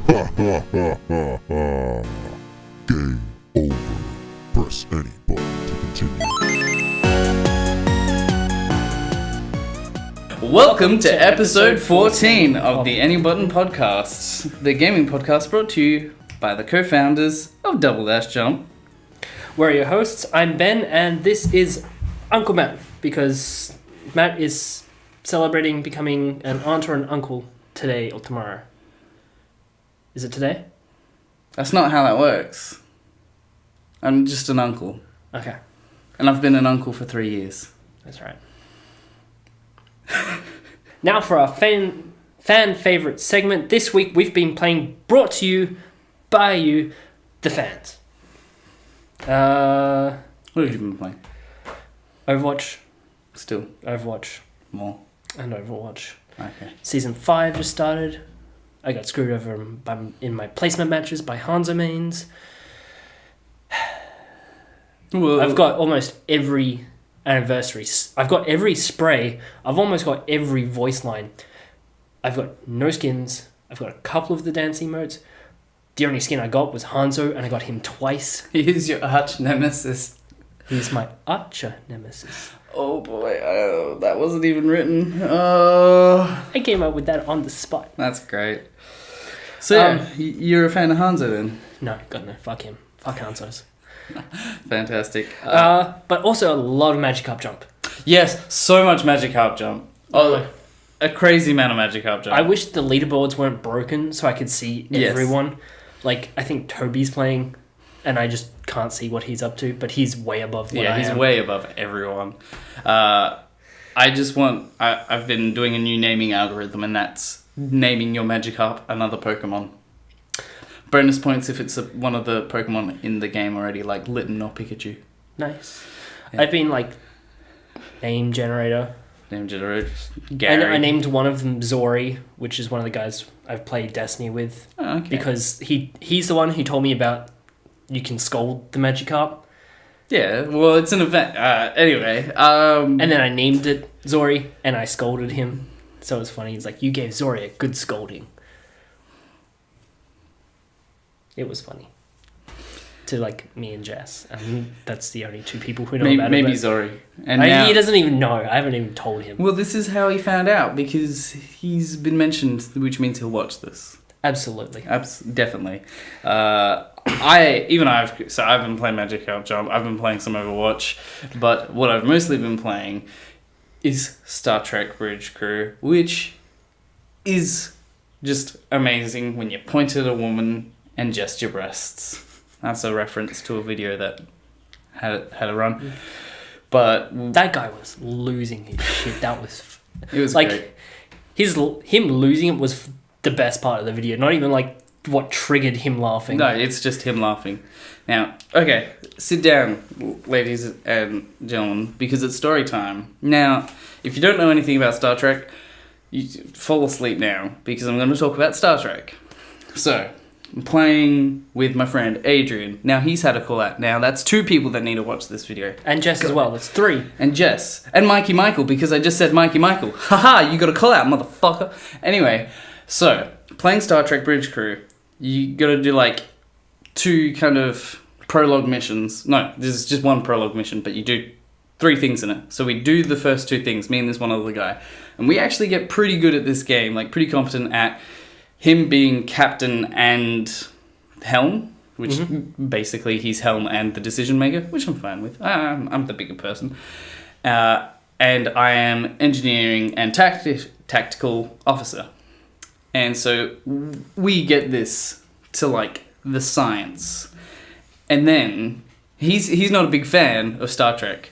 Ha ha ha ha ha. Game over. Press any button to continue. Welcome to episode 14 of the Any Button Podcasts, the gaming podcast brought to you by the co-founders of Double Dash Jump. We're your hosts. I'm Ben, and this is Uncle Matt, because Matt is celebrating becoming an aunt or an uncle today or tomorrow. Is it today? That's not how that works. I'm just an uncle. Okay. And I've been an uncle for 3 years. That's right. Now for our fan favorite segment. This week we've been playing, brought to you by you, the fans. What have you been playing? Overwatch. Still. Overwatch. More. And Overwatch. Okay. Season 5 just started. I got screwed over in my placement matches by Hanzo mains. Well, I've got almost every anniversary. I've got every spray. I've almost got every voice line. I've got no skins. I've got a couple of the dance emotes. The only skin I got was Hanzo, and I got him twice. He is your arch nemesis. He's my archer nemesis. Oh boy, that wasn't even written. I came up with that on the spot. That's great. So yeah, you're a fan of Hanzo then? No, God no. Fuck him. Fuck Hanzo's. Fantastic. But also a lot of Magikarp jump. Yes, so much Magikarp jump. Oh, a crazy amount of Magikarp jump. I wish the leaderboards weren't broken so I could see everyone. Like, I think Toby's playing, and I just can't see what he's up to, but he's way above what I am. Yeah, he's way above everyone. I've been doing a new naming algorithm, and that's naming your Magikarp another Pokemon. Bonus points if it's one of the Pokemon in the game already, like Litten or Pikachu. Nice. Yeah. I've been, like, name generator. Name generator. Gary. I named one of them Zori, which is one of the guys I've played Destiny with. Oh, okay. Because he's the one who told me about you can scold the Magikarp. Yeah, well, it's an event. Anyway. And then I named it Zori, and I scolded him. So it's funny. He's like, you gave Zori a good scolding. It was funny. To, like, me and Jess. And that's the only two people who know about it. Maybe Zori. And he doesn't even know. I haven't even told him. Well, this is how he found out, because he's been mentioned, which means he'll watch this. Absolutely. Definitely. I've been playing Magikarp Jump. I've been playing some Overwatch, but what I've mostly been playing is Star Trek Bridge Crew, which is just amazing when you point at a woman and just your breasts. That's a reference to a video that had a run. But that guy was losing his shit. That was... It was like, great. Him losing it was the best part of the video. Not even, like, what triggered him laughing. No, it's just him laughing. Now, okay, sit down, ladies and gentlemen, because it's story time. Now, if you don't know anything about Star Trek, you fall asleep now, because I'm going to talk about Star Trek. So, I'm playing with my friend Adrian. Now, he's had a call out. Now, that's 2 people that need to watch this video. And Jess as well. That's 3. And Jess. And Mikey Michael, because I just said Mikey Michael. Haha, you got a call out, motherfucker. Anyway, so, playing Star Trek Bridge Crew, you got to do, like, 2 kind of prologue missions. No, this is just 1 prologue mission, but you do 3 things in it. So we do the first 2 things, me and this one other guy. And we actually get pretty good at this game, like, pretty competent at him being captain and helm, which basically he's helm and the decision maker, which I'm fine with. I'm the bigger person. And I am engineering and tactical officer. And so we get this to, like, the science. And then he's not a big fan of Star Trek.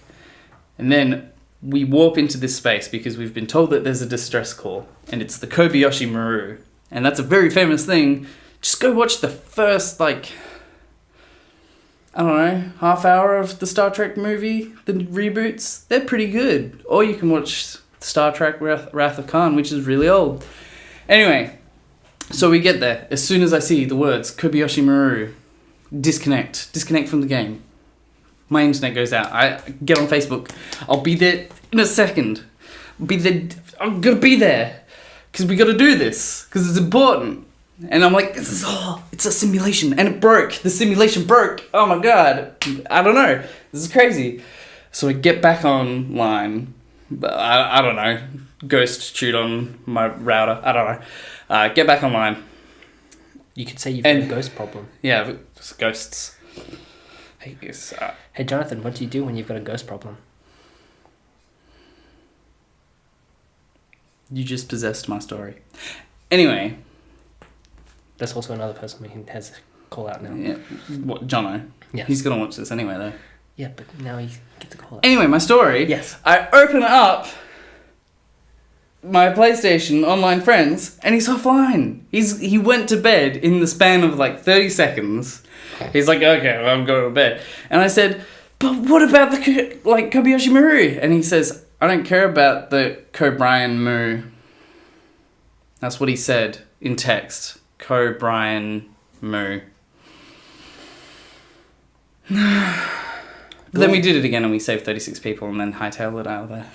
And then we warp into this space because we've been told that there's a distress call, and it's the Kobayashi Maru. And that's a very famous thing. Just go watch the first, like, I don't know, half hour of the Star Trek movie, the reboots. They're pretty good. Or you can watch Star Trek Wrath of Khan, which is really old. Anyway, so we get there. As soon as I see the words Kobayashi Maru, disconnect from the game. My internet goes out. I get on Facebook. I'll be there in a second. I'm gonna be there. Because we got to do this. Because it's important. And I'm like, it's a simulation. And it broke. The simulation broke. Oh my god. I don't know. This is crazy. So I get back online. But I don't know. Ghost chewed on my router. I don't know. Get back online. You could say you've got a ghost problem. Yeah, it's ghosts. Hey, Hey, Jonathan, what do you do when you've got a ghost problem? you just possessed my story. Anyway. That's also another person who has a call out now. Yeah. What, Jono? Yes. He's going to watch this anyway, though. Yeah, but now he gets a call out. Anyway, my story. Yes. I open up my PlayStation online friends, and he's offline. He went to bed in the span of like 30 seconds. He's like, okay, well, I'm going to bed. And I said, but what about the Kobayashi Maru? And he says, I don't care about the Kobrian Moo. That's what he said in text. Kobrian Moo. Then we did it again and we saved 36 people and then hightailed it out of there.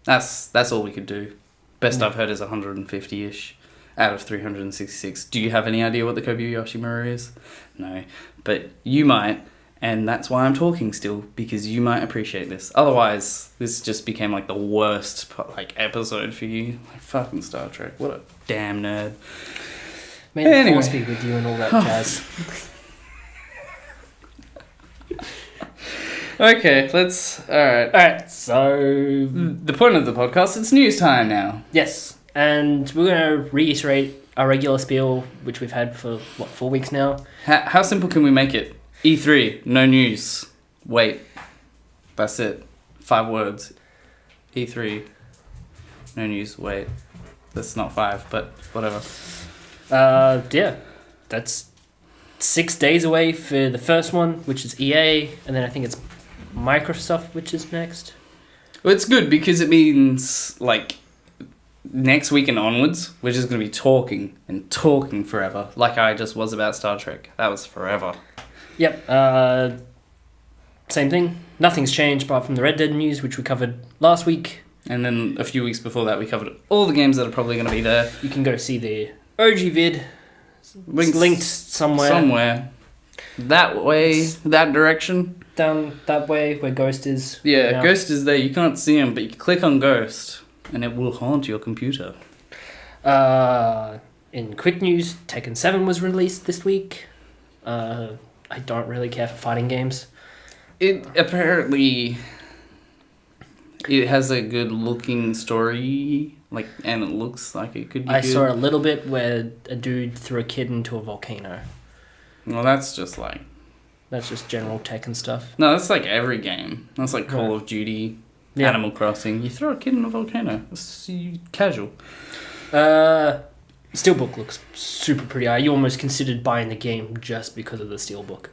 That's all we could do. Best I've heard is 150-ish out of 366. Do you have any idea what the Kobayashi Maru is? No. But you might, and that's why I'm talking still, because you might appreciate this. Otherwise, this just became like the worst episode for you. Like fucking Star Trek. What a damn nerd. May the force be with you and all that jazz. Okay, Alright, so... the point of the podcast, it's news time now. Yes, and we're going to reiterate our regular spiel, which we've had for, 4 weeks now? How simple can we make it? E3, no news. Wait. That's it. 5 words. E3, no news. Wait. That's not 5, but whatever. Yeah. That's 6 days away for the first one, which is EA, and then I think it's Microsoft, which is next. Well, it's good because it means, next week and onwards, we're just going to be talking and talking forever, like I just was about Star Trek. That was forever. Yep. Same thing. Nothing's changed apart from the Red Dead news, which we covered last week. And then a few weeks before that, we covered all the games that are probably going to be there. You can go see the OG vid. It's linked somewhere. That way, that direction. Down that way where Ghost is. Yeah, now. Ghost is there. You can't see him, but you click on Ghost, and it will haunt your computer. In quick news, Tekken 7 was released this week. I don't really care for fighting games. It apparently... It has a good looking story, and it looks like it could be I good. saw a little bit where a dude threw a kid into a volcano. Well, that's just That's just general Tekken stuff. No, that's every game. That's Call of Duty, Animal Crossing. You throw a kid in a volcano. It's casual. Steelbook looks super pretty. I almost considered buying the game just because of the Steelbook.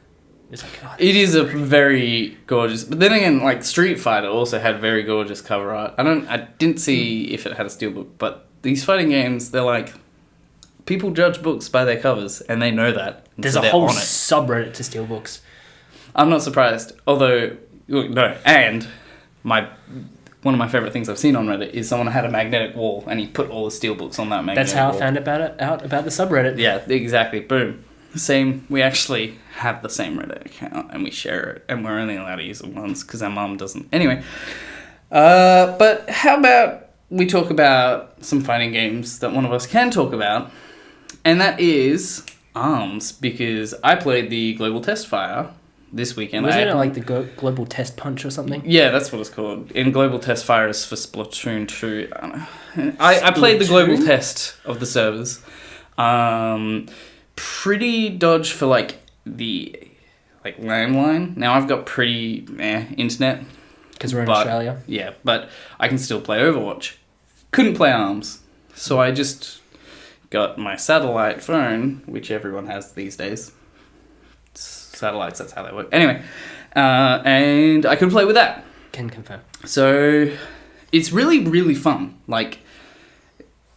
It's It is a very gorgeous... But then again, Street Fighter also had very gorgeous cover art. I didn't see if it had a steelbook, but these fighting games, they're people judge books by their covers, and they know that. There's a whole subreddit to Steelbooks. I'm not surprised. Although, no, and one of my favourite things I've seen on Reddit is someone had a magnetic wall, and he put all the steelbooks on that magnetic wall. That's how I found out about the subreddit. Yeah, exactly. Boom. Same. We actually have the same Reddit account and we share it, and we're only allowed to use it once because our mum doesn't. Anyway, but how about we talk about some fighting games that one of us can talk about, and that is ARMS, because I played the Global Test Fire this weekend. Wasn't it the Global Test Punch or something? Yeah, that's what it's called. In Global Test Fire is for Splatoon 2. I don't know. I played the global test of the servers. Pretty dodge for the landline. Now I've got pretty internet because we're in Australia. Yeah, but I can still play Overwatch. Couldn't play ARMS, so I just got my satellite phone, which everyone has these days. Satellites, that's how they work. Anyway, and I could play with that. Can confirm. So it's really, really fun,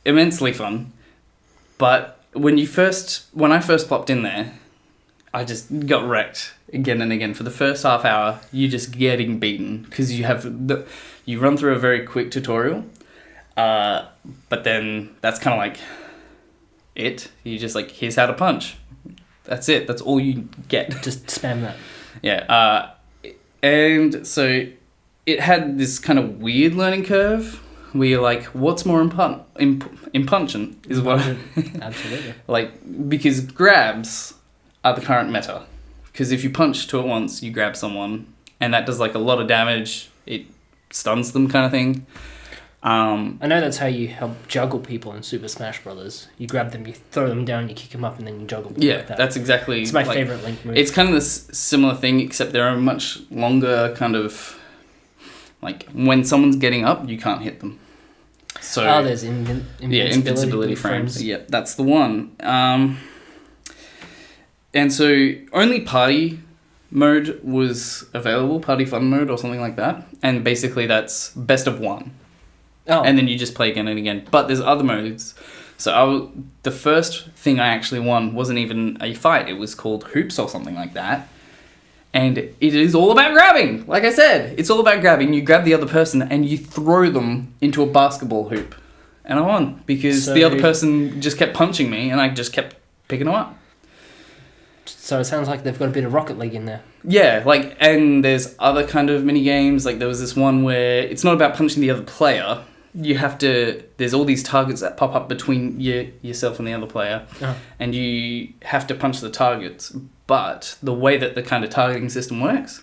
immensely fun, but when I first plopped in there, I just got wrecked again and again. For the first half hour, you're just getting beaten because you run through a very quick tutorial, but then that's kind of You just like, here's how to punch. That's it. That's all you get. Just spam that. Yeah. And so it had this kind of weird learning curve where you're like, what's more impungent is what Absolutely. like, because grabs are the current meta. Because if you punch two at once, you grab someone, and that does like a lot of damage. It stuns them, kind of thing. I know that's how you help juggle people in Super Smash Brothers. You grab them, you throw them down, you kick them up, and then you juggle them. Yeah, like that. that's exactly. It's my favorite Link move. It's kind of this similar thing, except there are much longer kind of, like, when someone's getting up, you can't hit them. So there's invincibility frames. Yeah, that's the one. And so only party mode was available, party fun mode or something like that, and basically that's best of one. Oh. And then you just play again and again. But there's other modes. So the first thing I actually won wasn't even a fight. It was called Hoops or something like that. And it is all about grabbing. Like I said, it's all about grabbing. You grab the other person and you throw them into a basketball hoop. And I won because the other person just kept punching me and I just kept picking them up. So it sounds like they've got a bit of Rocket League in there. Yeah, like, and there's other kind of mini games. Like there was this one where it's not about punching the other player. You have to. There's all these targets that pop up between yourself and the other player, and you have to punch the targets. But the way that the kind of targeting system works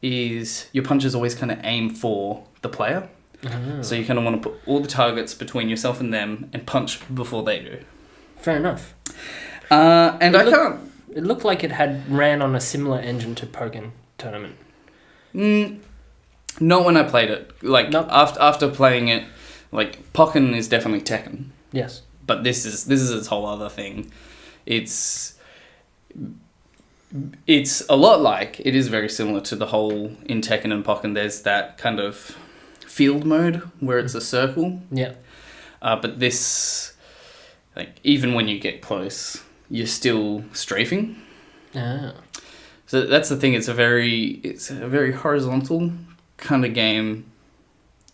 is your punches always kind of aim for the player. So you kind of want to put all the targets between yourself and them and punch before they do. Fair enough. It looked like it had ran on a similar engine to Pokken Tournament. Not when I played it. Like, Nope. after playing it, like, Pokken is definitely Tekken. Yes. But this is its whole other thing. It's a lot like, it is very similar to the whole, in Tekken and Pokken, there's that kind of field mode where it's a circle. Yeah. But this, like, even when you get close, you're still strafing. Ah. So that's the thing, it's a very horizontal kind of game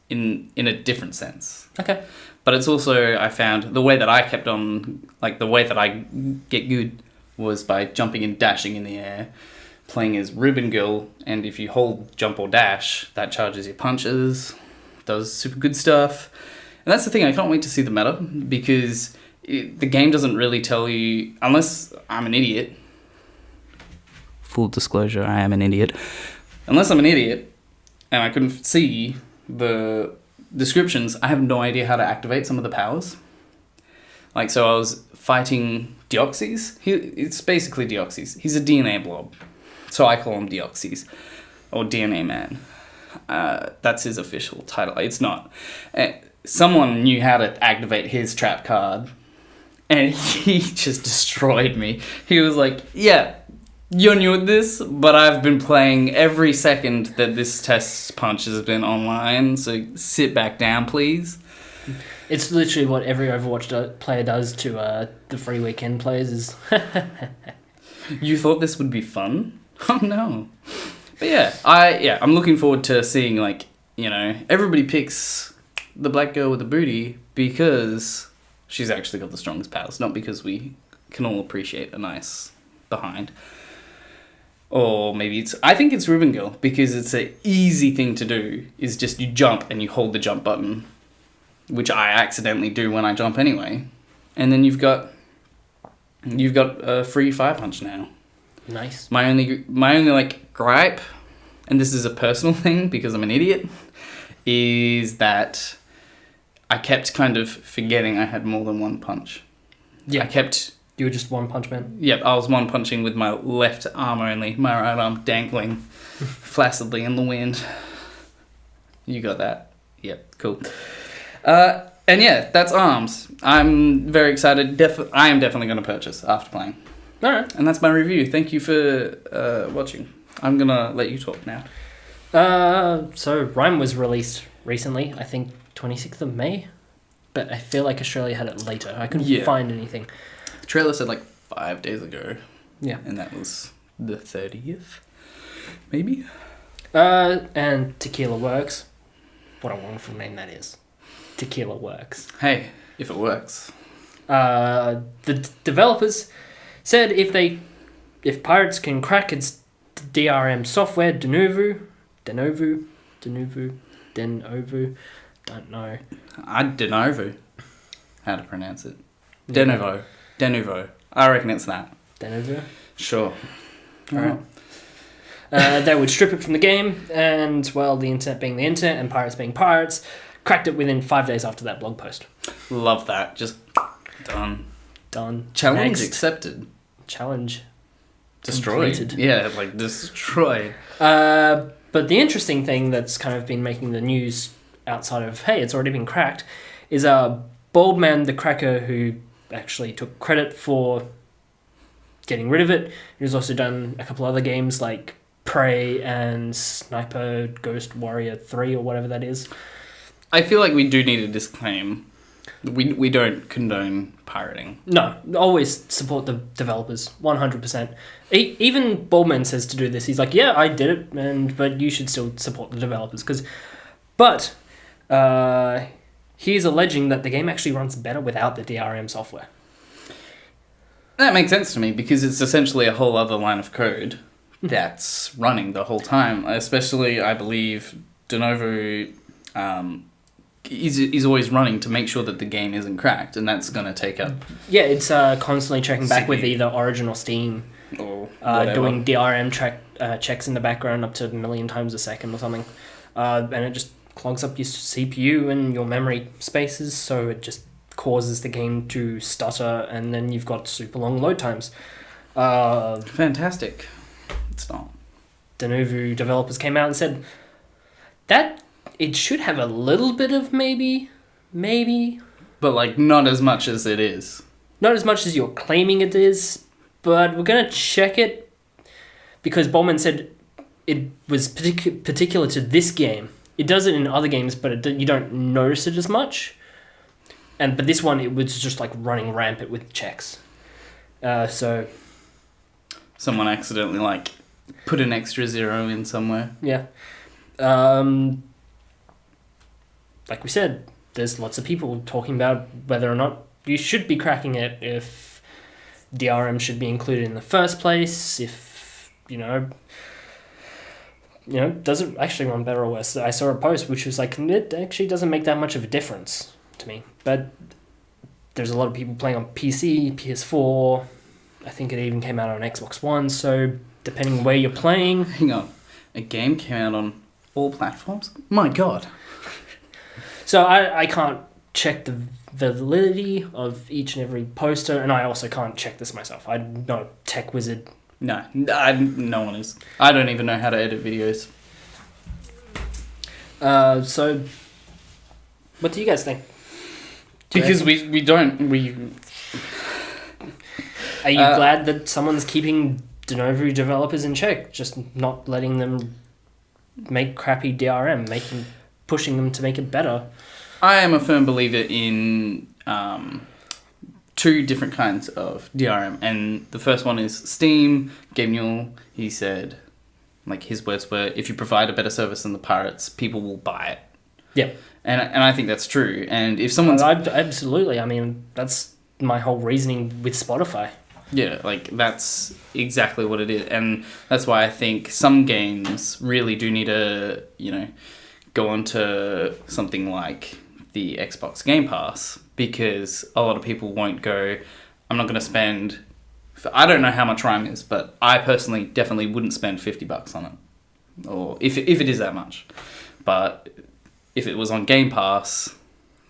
in a different sense. Okay. But it's also, I found, the way that I kept on, like, the way that I get good was by jumping and dashing in the air, playing as Ribbon Girl, and if you hold jump or dash, that charges your punches, does super good stuff. And that's the thing, I can't wait to see the meta, because the game doesn't really tell you, unless I'm an idiot. Full disclosure, I am an idiot. Unless I'm an idiot, and I couldn't see the descriptions, I have no idea how to activate some of the powers. Like, so I was fighting Deoxys. It's basically Deoxys. He's a DNA blob. So I call him Deoxys. Or DNA Man. That's his official title. It's not. Someone knew how to activate his trap card. And he just destroyed me. He was like, yeah, you're new at this, but I've been playing every second that this test punch has been online, so sit back down, please. It's literally what every Overwatch player does to the free weekend players is... You thought this would be fun? Oh, no. But I'm looking forward to seeing, like, you know, everybody picks the black girl with the booty because she's actually got the strongest powers, not because we can all appreciate a nice behind. Or maybe I think it's Ribbon Girl, because it's an easy thing to do, is just you jump and you hold the jump button, which I accidentally do when I jump anyway. And then you've got a free fire punch now. Nice. My only like gripe, and this is a personal thing because I'm an idiot, is that I kept kind of forgetting I had more than one punch. Yeah. You were just one punch man? Yep, I was one punching with my left arm only, my right arm dangling flaccidly in the wind. You got that? Yep, cool. And yeah, that's ARMS. I'm very excited. I am definitely going to purchase after playing. Alright. And that's my review. Thank you for watching. I'm going to let you talk now. So Rime was released recently, I think 26th of May, but I feel like Australia had it later. I couldn't find anything. The trailer said like 5 days ago. Yeah. And that was the 30th, maybe? And Tequila Works. What a wonderful name that is. Tequila Works. Hey, if it works. The developers said if pirates can crack its DRM software, Denuvo, don't know. I don't know how to pronounce it. Denuvo. I reckon it's that. Denuvo. Sure. Alright. They would strip it from the game, and well, the internet being the internet and pirates being pirates, cracked it within 5 days after that blog post. Love that. Just done. Challenge Next. accepted. Challenge Destroyed. completed. Yeah, like destroyed. But the interesting thing that's kind of been making the news outside of, hey, it's already been cracked, is Baldman the Cracker, who actually took credit for getting rid of it. He's also done a couple other games like Prey and Sniper Ghost Warrior 3 or whatever that is. I feel like we do need a disclaim. We don't condone pirating. No, always support the developers, 100%. Even Baldman says to do this. He's like, yeah, I did it, but you should still support the developers. But he's alleging that the game actually runs better without the DRM software. That makes sense to me because it's essentially a whole other line of code that's running the whole time. Especially, I believe, Denuvo is always running to make sure that the game isn't cracked, and that's going to take up... Yeah, it's constantly checking back with CPU. either Origin or Steam, or whatever. doing DRM checks in the background up to 1 million times a second or something, and it just clogs up your CPU and your memory spaces, so it just causes the game to stutter, and then you've got super long load times. Fantastic. It's not. Denuvo developers came out and said that it should have a little bit of maybe, But, like, not as much as it is. not as much as you're claiming it is, but we're going to check it because Bowman said it was particular to this game. It does it in other games, but you don't notice it as much. But this one, it was just like running rampant with checks. So Someone accidentally, like, put an extra 0 in somewhere. yeah. Like we said, there's lots of people talking about whether or not you should be cracking it, if DRM should be included in the first place, if, does it actually run better or worse? I saw a post which was like, it actually doesn't make that much of a difference to me. But there's a lot of people playing on PC, PS4, I think it even came out on Xbox One, so depending on where you're playing... Hang on. A game came out on all platforms? My God. So I can't check the validity of each and every poster, and I also can't check this myself. I'm not a tech wizard. No, no one is. I don't even know how to edit videos. So what do you guys think? Because we don't... Are you glad that someone's keeping Denuvo developers in check, just not letting them make crappy DRM, pushing them to make it better? I am a firm believer in 2 different kinds of DRM, and the first one is Steam. Gabe Newell, he said, like, his words were, if you provide a better service than the pirates, people will buy it. Yeah. And I think that's true. And if someone's... Absolutely. I mean, that's my whole reasoning with Spotify. Yeah, like, that's exactly what it is. And that's why I think some games really do need to, go on to something like the Xbox Game Pass, because a lot of people won't go, I'm not going to spend... I don't know how much Rime is, but I personally definitely wouldn't spend $50 on it. Or if it is that much. But if it was on Game Pass,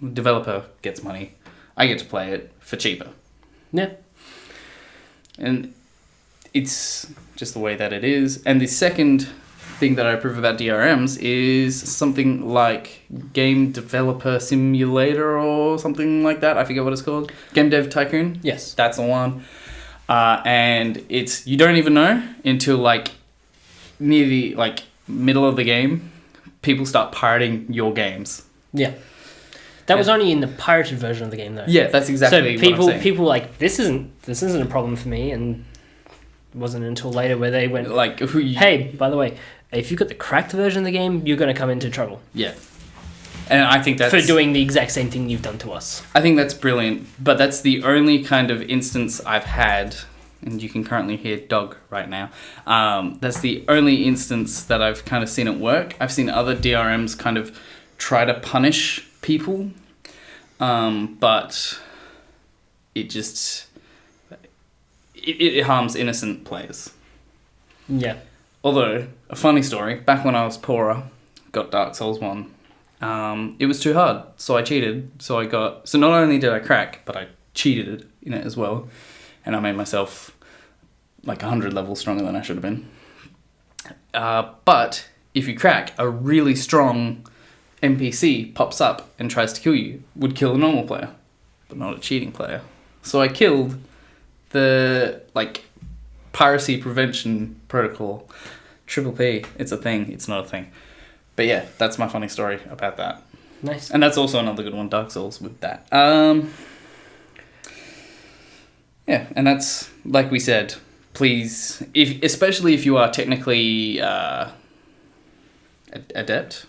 the developer gets money. I get to play it for cheaper. Yeah. And it's just the way that it is. And the second thing that I approve about DRMs is something like Game Developer Simulator or something like that. I forget what it's called. Game Dev Tycoon? Yes. That's the one. And it's... You don't even know until, like, near the, like, middle of the game, people start pirating your games. Yeah. That was only in the pirated version of the game, though. Yeah, that's exactly what I'm saying. People like, this isn't a problem for me, and it wasn't until later where they went, like, hey, by the way, if you've got the cracked version of the game, you're going to come into trouble. Yeah. And I think that's... For doing the exact same thing you've done to us. I think that's brilliant, but that's the only kind of instance I've had, and you can currently hear Dog right now. That's the only instance that I've kind of seen it work. I've seen other DRMs kind of try to punish people, but it just... It harms innocent players. Yeah. Although, a funny story, back when I was poorer, got Dark Souls 1, it was too hard, so I cheated. So not only did I crack, but I cheated in it as well. And I made myself like 100 levels stronger than I should have been. But if you crack, a really strong NPC pops up and tries to kill you. Would kill a normal player, but not a cheating player. So I killed the piracy prevention protocol. Triple P. It's a thing. It's not a thing. But yeah, that's my funny story about that. Nice. And that's also another good one, Dark Souls, with that. Yeah, and that's, like we said, please, especially if you are technically adept.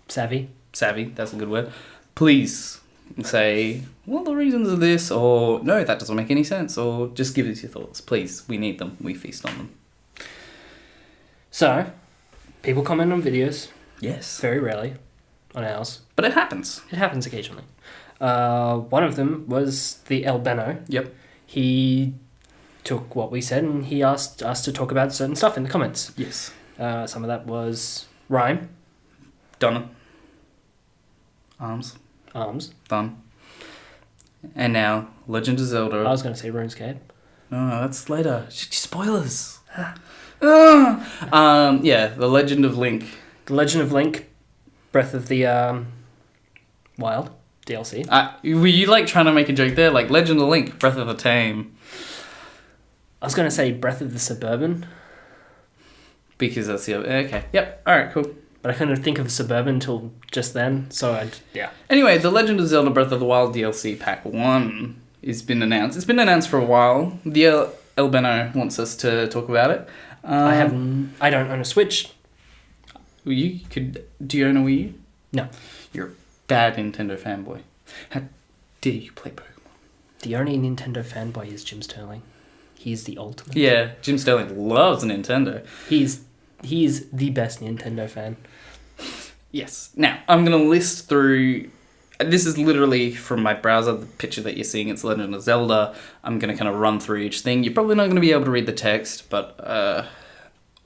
Savvy, that's a good word. Please say, well, the reasons are this, or no, that doesn't make any sense, or just give us your thoughts. Please, we need them. We feast on them. So, people comment on videos. Yes. Very rarely on ours. But it happens. It happens occasionally. One of them was the El Beno. Yep. He took what we said and he asked us to talk about certain stuff in the comments. Yes. Some of that was Rime. Donna. Arms. Done. And now, Legend of Zelda. I was going to say RuneScape. No, that's later. Spoilers. Yeah, The Legend of Link. The Legend of Link, Breath of the Wild, DLC. Were you trying to make a joke there? Legend of Link, Breath of the Tame. I was going to say Breath of the Suburban. Because that's the other... Okay, yep, alright, cool. But I couldn't think of Suburban until just then, so yeah. Anyway, The Legend of Zelda Breath of the Wild DLC Pack 1 has been announced. It's been announced for a while. The El Beno wants us to talk about it. I don't own a Switch. Do you own a Wii U? No. You're a bad Nintendo fanboy. How dare you play Pokemon? The only Nintendo fanboy is Jim Sterling. He's the ultimate. Yeah, Jim Sterling loves Nintendo. He's the best Nintendo fan. Yes. Now, I'm going to list through... This is literally from my browser, the picture that you're seeing, it's Legend of Zelda. I'm going to kind of run through each thing. You're probably not going to be able to read the text, but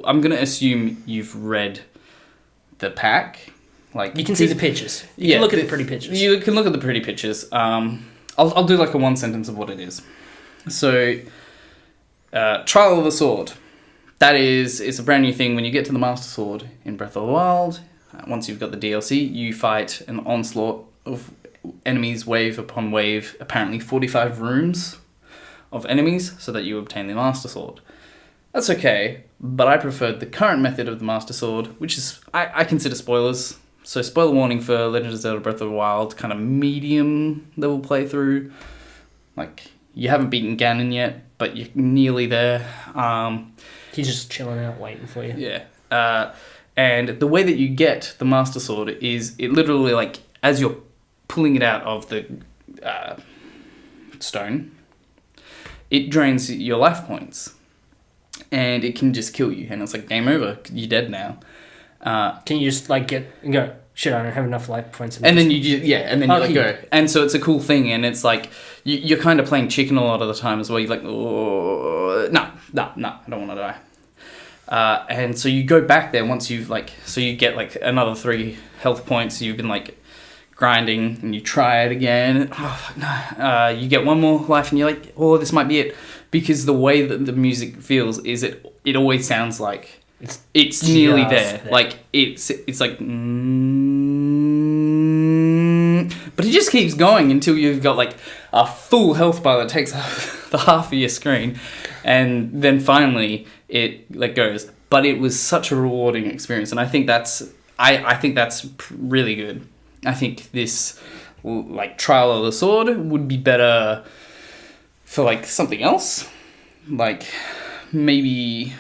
I'm going to assume you've read the pack. You can see the pictures. You can look at the pretty pictures. You can look at the pretty pictures. I'll do a one sentence of what it is. So, Trial of the Sword. It's a brand new thing. When you get to the Master Sword in Breath of the Wild, once you've got the DLC, you fight an onslaught of enemies, wave upon wave, apparently 45 rooms of enemies, so that you obtain the Master Sword. That's okay, but I preferred the current method of the Master Sword, which is, I consider spoilers. So spoiler warning for Legend of Zelda Breath of the Wild, kind of medium level playthrough. You haven't beaten Ganon yet, but you're nearly there. He's just chilling out, waiting for you. Yeah. And the way that you get the Master Sword is it literally, as you're pulling it out of the stone, it drains your life points. And it can just kill you. And it's game over. You're dead now. Can you just get and go, shit, I don't have enough life points. And then you go. And so it's a cool thing. And it's you're kind of playing chicken a lot of the time as well. You're oh, no, I don't want to die. And so you go back there once you've so you get another 3 health points. You've been grinding and you try it again. Oh fuck no! You get 1 more life and you're oh, this might be it, because the way that the music feels is it always sounds like it's nearly there. It's but it just keeps going until you've got a full health bar that takes the half of your screen, and then finally it goes. But it was such a rewarding experience, and I think that's really good. I think this Trial of the Sword would be better for something else, maybe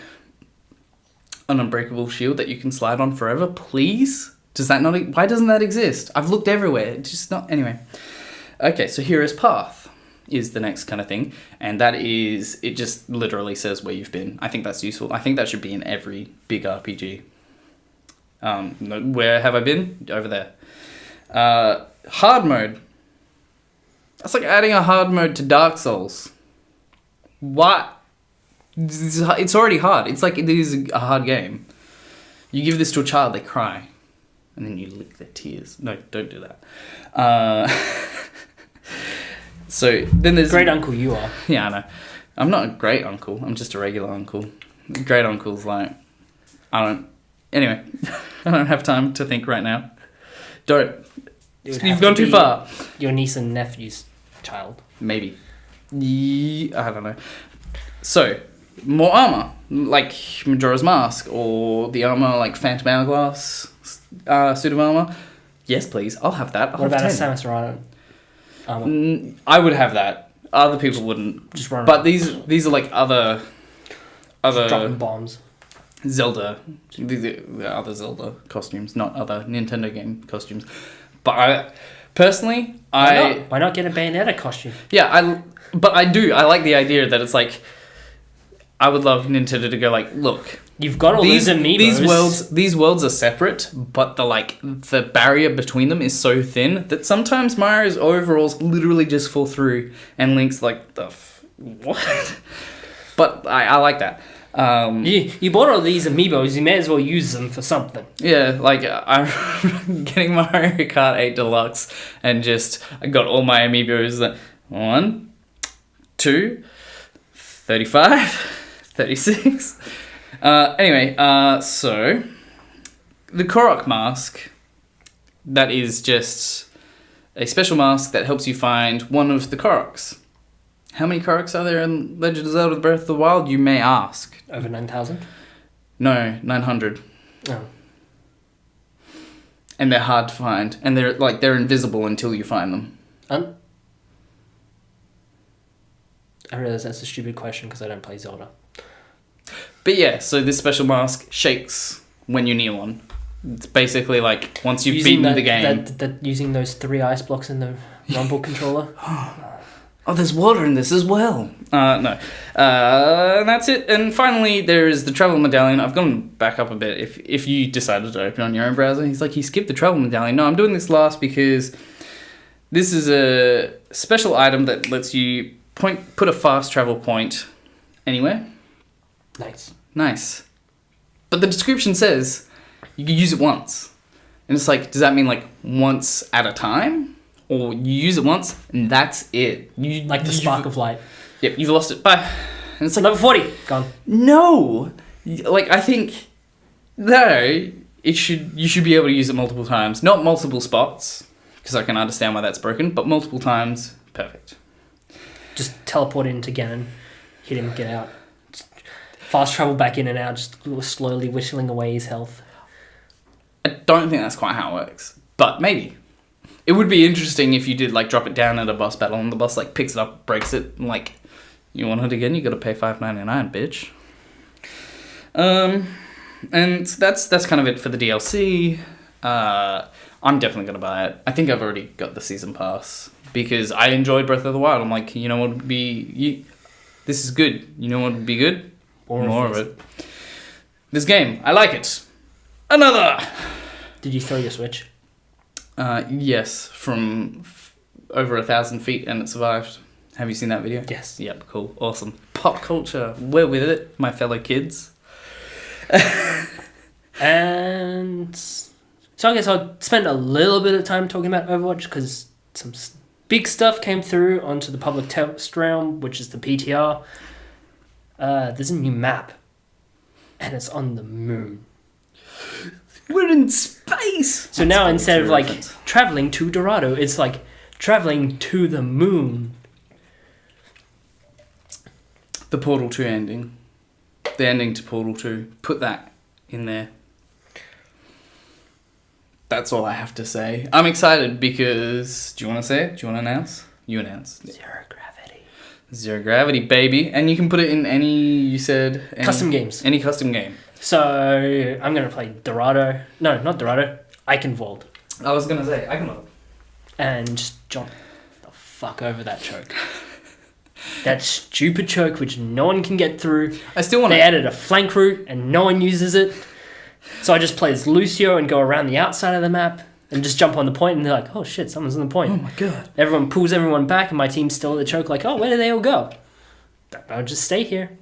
an unbreakable shield that you can slide on forever, please. Does that not? Why doesn't that exist? I've looked everywhere. It's just not. Anyway. Okay, so Hero's Path is the next kind of thing, and that is, it just literally says where you've been. I think that's useful. I think that should be in every big RPG. Where have I been? Over there. Hard mode. That's like adding a hard mode to Dark Souls. What? It's already hard. It's like it is a hard game. You give this to a child, they cry. And then you lick their tears. No, don't do that. So then there's... Great uncle you are. Yeah, I know. I'm not a great uncle. I'm just a regular uncle. Great uncle's like... Anyway, I don't have time to think right now. Don't. You've gone too far. Your niece and nephew's child. Maybe. I don't know. So, more armor. Like Majora's Mask, or the armor like Phantom Hourglass suit of armor. Yes, please. I'll have that. What about a Samus Aran armor? I would have that. Other people wouldn't. Just run But around. these are like other Just dropping bombs. Zelda, the other Zelda costumes, not other Nintendo game costumes. But I personally, Why not get a Bayonetta costume? Yeah, but I do. I like the idea that it's like, I would love Nintendo to go like, look, You've got all these amiibos. These worlds are separate, but the barrier between them is so thin that sometimes Mario's overalls literally just fall through, and Link's like, what? But I like that. You bought all these amiibos, you may as well use them for something. Yeah, like I'm getting Mario Kart 8 Deluxe and I got all my amiibos that 1, 2, 35, 36. Anyway, so the Korok mask, that is just a special mask that helps you find one of the Koroks. How many Koroks are there in Legend of Zelda Breath of the Wild, you may ask? Over 9,000? No, 900. Oh. And they're hard to find. And they're invisible until you find them. I realize that's a stupid question because I don't play Zelda. But yeah, so this special mask shakes when you're near one. It's basically like once you've beaten the game. Using those 3 ice blocks in the Rumble controller. Oh, there's water in this as well. No. And that's it. And finally, there is the travel medallion. I've gone back up a bit. If you decided to open on your own browser, he's like, he skipped the travel medallion. No, I'm doing this last because this is a special item that lets you put a fast travel point anywhere. Nice. But the description says you can use it once. And it's like, does that mean like once at a time? Or you use it once, and that's it. Like the spark of light. Yep, you've lost it. Bye. And it's like... Level 40, gone. No! Like, I think... No. You should be able to use it multiple times. Not multiple spots, because I can understand why that's broken, but multiple times, perfect. Just teleport into Ganon, hit him, get out. Just fast travel back in and out, just slowly whittling away his health. I don't think that's quite how it works, but maybe. It would be interesting if you did, like, drop it down at a boss battle and the boss, like, picks it up, breaks it, and, like, you want it again, you gotta pay $5.99, bitch. And that's kind of it for the DLC. I'm definitely gonna buy it. I think I've already got the season pass because I enjoyed Breath of the Wild. I'm like, you know what would be... This is good. You know what would be good? More of it. This game, I like it. Another! Did you throw your Switch? Yes, from over 1,000 feet, and it survived. Have you seen that video? Yes. Yep, cool, awesome. Pop culture, we're with it, my fellow kids. And so I guess I'll spend a little bit of time talking about Overwatch because some big stuff came through onto the public test realm, which is the PTR. There's a new map, and it's on the moon. We're in space! So now instead of like traveling to Dorado, it's like traveling to the moon. The Portal 2 ending. The ending to Portal 2. Put that in there. That's all I have to say. I'm excited because... Do you want to say it? Do you want to announce? You announce. Zero gravity. Zero gravity, baby. And you can put it in any, you said... Custom games. Any custom game. So I'm going to play Dorado. No, not Dorado. I can vault. I was gonna say I can. And just jump the fuck over that choke. That stupid choke which no one can get through. I still want They to. added a flank route and no one uses it. So I just play as Lucio and go around the outside of the map and just jump on the point and they're like, oh shit, someone's on the point. Oh my god. Everyone pulls everyone back and my team's still at the choke like, oh, where did they all go? I'll just stay here.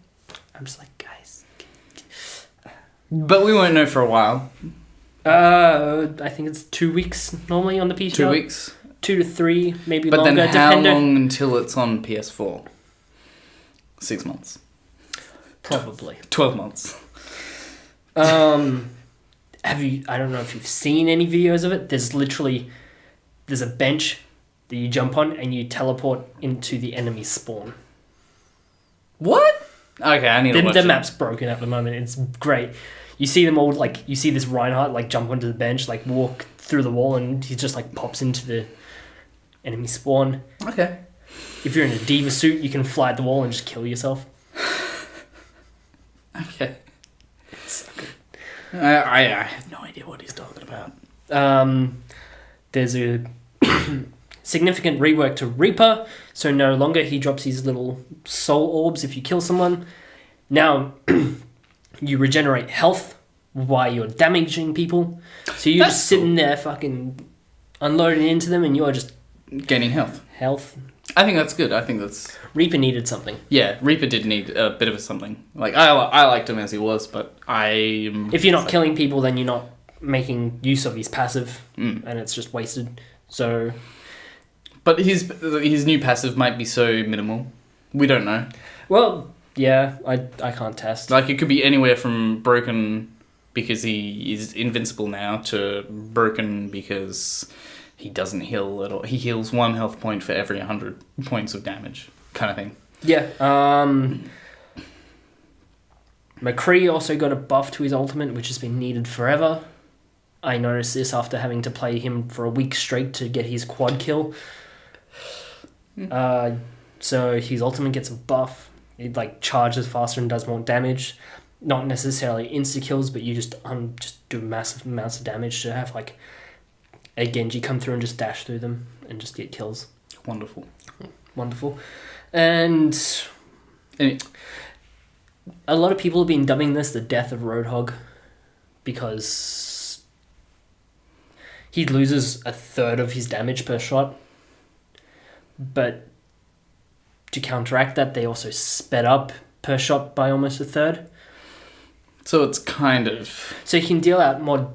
I'm just like, guys. But we won't know for a while. I think it's 2 weeks normally on the PC. 2 weeks. 2 to 3, maybe But longer. then how depending. long until it's on PS4? 6 months. Probably. 12 months. Have you? I don't know if you've seen any videos of it. There's a bench that you jump on and you teleport into the enemy spawn. What? Okay, I need to watch The it. map's broken at the moment. It's great. You see them all like you see this Reinhardt like jump onto the bench, like walk through the wall, and he just like pops into the enemy spawn. Okay. If you're in a diva suit, you can fly at the wall and just kill yourself. Okay. It's so good. I have no idea what he's talking about. There's a significant rework to Reaper, so no longer he drops his little soul orbs if you kill someone. Now you regenerate health while you're damaging people. So you're That's just sitting there fucking unloading into them and you're just Gaining health. health. I think that's good. I think that's... Reaper needed something. Yeah, Reaper did need a bit of a something. Like, I liked him as he was, but If you're not killing people, then you're not making use of his passive, Mm. and it's just wasted. So, But his new passive might be so minimal. We don't know. well, yeah, I can't test. Like, it could be anywhere from broken because he is invincible now to broken because he doesn't heal at all. He heals 1 health point for every 100 points of damage, kind of thing. Yeah. McCree also got a buff to his ultimate, which has been needed forever. I noticed this after having to play him for a week straight to get his quad kill. So his ultimate gets a buff. It like charges faster and does more damage. Not necessarily insta kills, but you just do massive amounts of damage to have like a Genji come through and just dash through them and just get kills. Wonderful. Wonderful. And a lot of people have been dubbing this the death of Roadhog because he loses a third of his damage per shot. But to counteract that, they also sped up per shot by almost a third. So it's kind of... So he can deal out more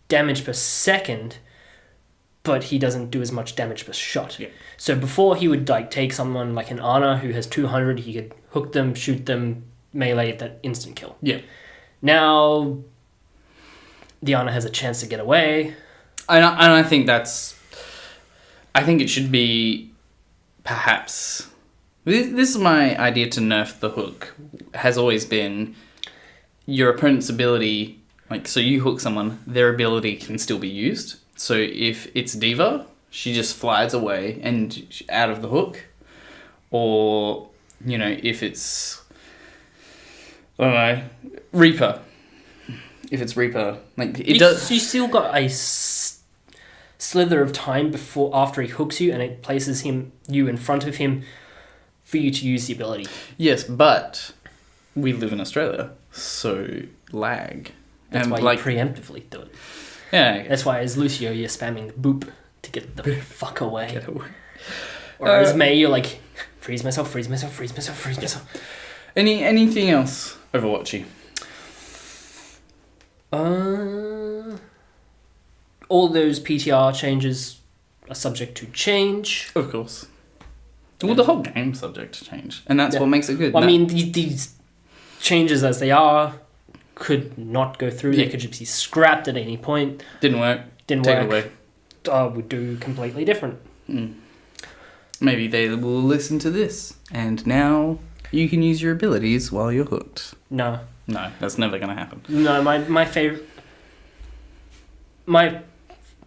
damage per second, but he doesn't do as much damage per shot. Yeah. So before he would like take someone like an Ana who has 200, he could hook them, shoot them, melee that instant kill. Yeah. Now the Ana has a chance to get away. And I think that's... I think it should be perhaps... This is my idea to nerf the hook. Has always been your opponent's ability... Like, so you hook someone, their ability can still be used. So if it's Diva, she just flies away and out of the hook. Or, you know, if it's... I don't know, Reaper. If it's Reaper, like it does. You still got a slither of time after he hooks you, and it places you in front of him for you to use the ability. Yes, but we live in Australia, so lag. That's and why like, you preemptively do it. Yeah. That's why as Lucio you're spamming the boop to get the fuck away. Get away. Or as May you're like freeze myself, freeze myself, freeze myself, freeze myself. Anything else Overwatchy? All those PTR changes are subject to change. Of course. Well, the whole game's subject to change, and that's Yeah. what makes it good. Well, I mean, these changes as they are could not go through. Yeah. They could just be scrapped at any point. Didn't work. Didn't Take work. it away. Would do completely different. Maybe they will listen to this, and now you can use your abilities while you're hooked. No, No, that's never going to happen. no. My favorite.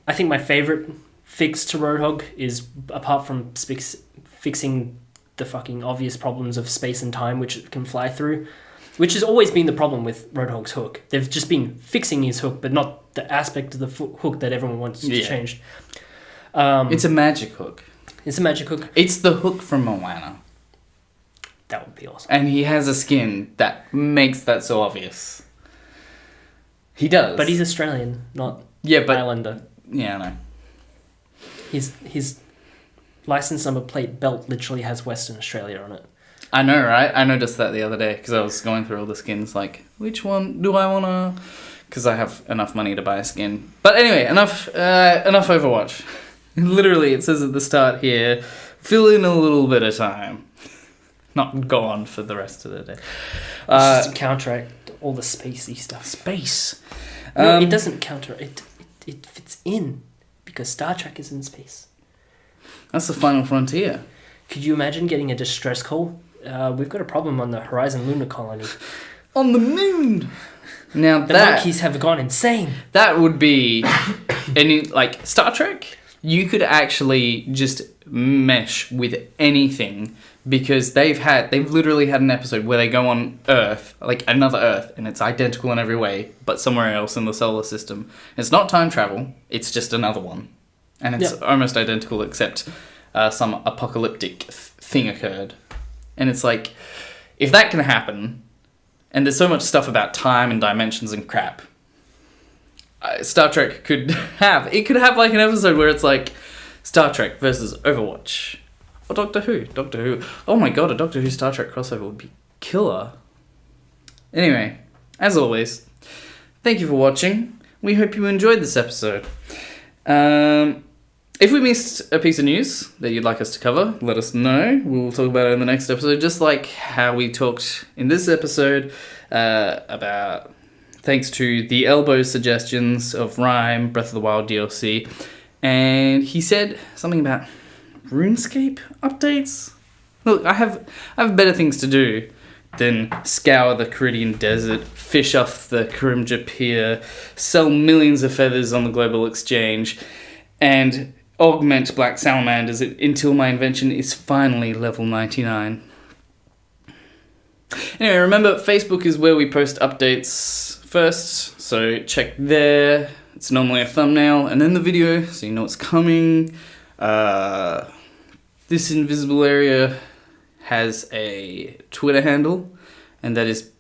I think my favorite fix to Roadhog is, apart from fixing the fucking obvious problems of space and time which it can fly through, Which has always been the problem with Roadhog's hook. They've just been fixing his hook, but not the aspect of the hook that everyone wants to change. It's a magic hook. It's a magic hook. It's the hook from Moana. That would be awesome. And he has a skin that makes that so obvious. He does. But he's Australian, not Islander. Yeah, I know. His license number plate belt literally has Western Australia on it. I know, right? I noticed that the other day because I was going through all the skins, like, which one do I want to... Because I have enough money to buy a skin. But anyway, enough Overwatch. Literally, it says at the start here, fill in a little bit of time. Not go on for the rest of the day. It's just to counteract all the spacey stuff. Space. No, it doesn't counter. It fits in because Star Trek is in space. That's the final frontier. Could you imagine getting a distress call? We've got a problem on the Horizon Lunar Colony. On the moon! Now The monkeys have gone insane. That would be... like, Star Trek, you could actually just mesh with anything because they've literally had an episode where they go on Earth, like another Earth, and it's identical in every way, but somewhere else in the solar system. It's not time travel, it's just another one. And it's almost identical except some apocalyptic thing occurred. And it's like, if that can happen, and there's so much stuff about time and dimensions and crap, Star Trek could have like an episode where it's like Star Trek versus Overwatch. Or Doctor Who. Oh my god, a Doctor Who Star Trek crossover would be killer. Anyway, as always, thank you for watching. We hope you enjoyed this episode. If we missed a piece of news that you'd like us to cover, let us know. We'll talk about it in the next episode, just like how we talked in this episode about, thanks to the Elbow suggestions of Rime, Breath of the Wild DLC. And he said something about RuneScape updates. Look, I have better things to do than scour the Caridian Desert, fish off the Karimja Pier, sell millions of feathers on the global exchange, and augment black salamanders until my invention is finally level 99. Anyway, remember, Facebook is where we post updates first, so check there. It's normally a thumbnail and then the video, so you know what's coming. This invisible area has a Twitter handle, and that is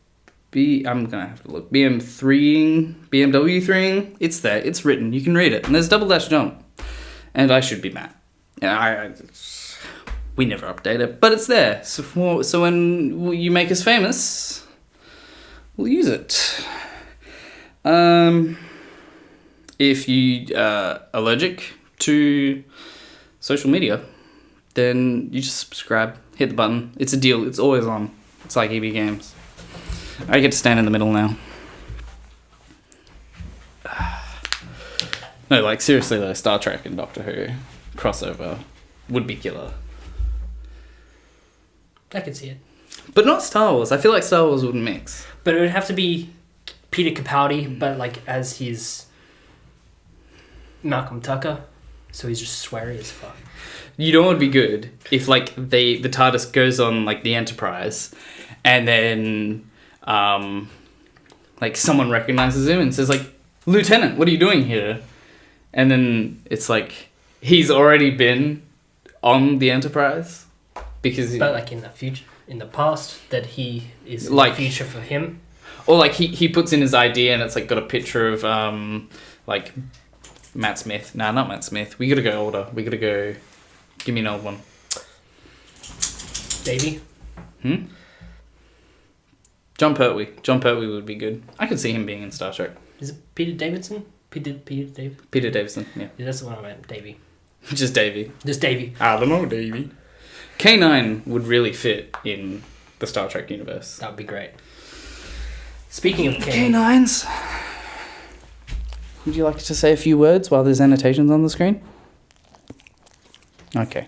I'm gonna have to look. BMW3ing. It's there. It's written. You can read it. And there's double dash jump. And I should be Matt. We never update it, but it's there. So when you make us famous, we'll use it. If you are allergic to social media, then you just subscribe, hit the button. It's a deal. It's always on. It's like EB Games. I get to stand in the middle now. No, like, seriously though, Star Trek and Doctor Who crossover would be killer. I could see it. But not Star Wars. I feel like Star Wars wouldn't mix. But it would have to be Peter Capaldi, but like as his Malcolm Tucker, so he's just sweary as fuck. You know what would be good? If, like, the TARDIS goes on, like, the Enterprise, and then, like, someone recognizes him and says, like, Lieutenant, what are you doing here? And then it's like, he's already been on the Enterprise. Because... But, like, in the future, in the past, that he is in like, the future for him. Or, like, he puts in his ID and it's, like, got a picture of, like, Matt Smith. Nah, not Matt Smith. We gotta go older. We gotta go... Give me an old one. Davey? John Pertwee. John Pertwee would be good. I could see him being in Star Trek. Is it Peter Davidson? Peter David? Peter Davison, yeah. Yeah, that's the one I meant. Davey. Just Davey. Just Davey. I don't know, Davey. K9 would really fit in the Star Trek universe. That would be great. Speaking of K9s, would you like to say a few words while there's annotations on the screen? Okay.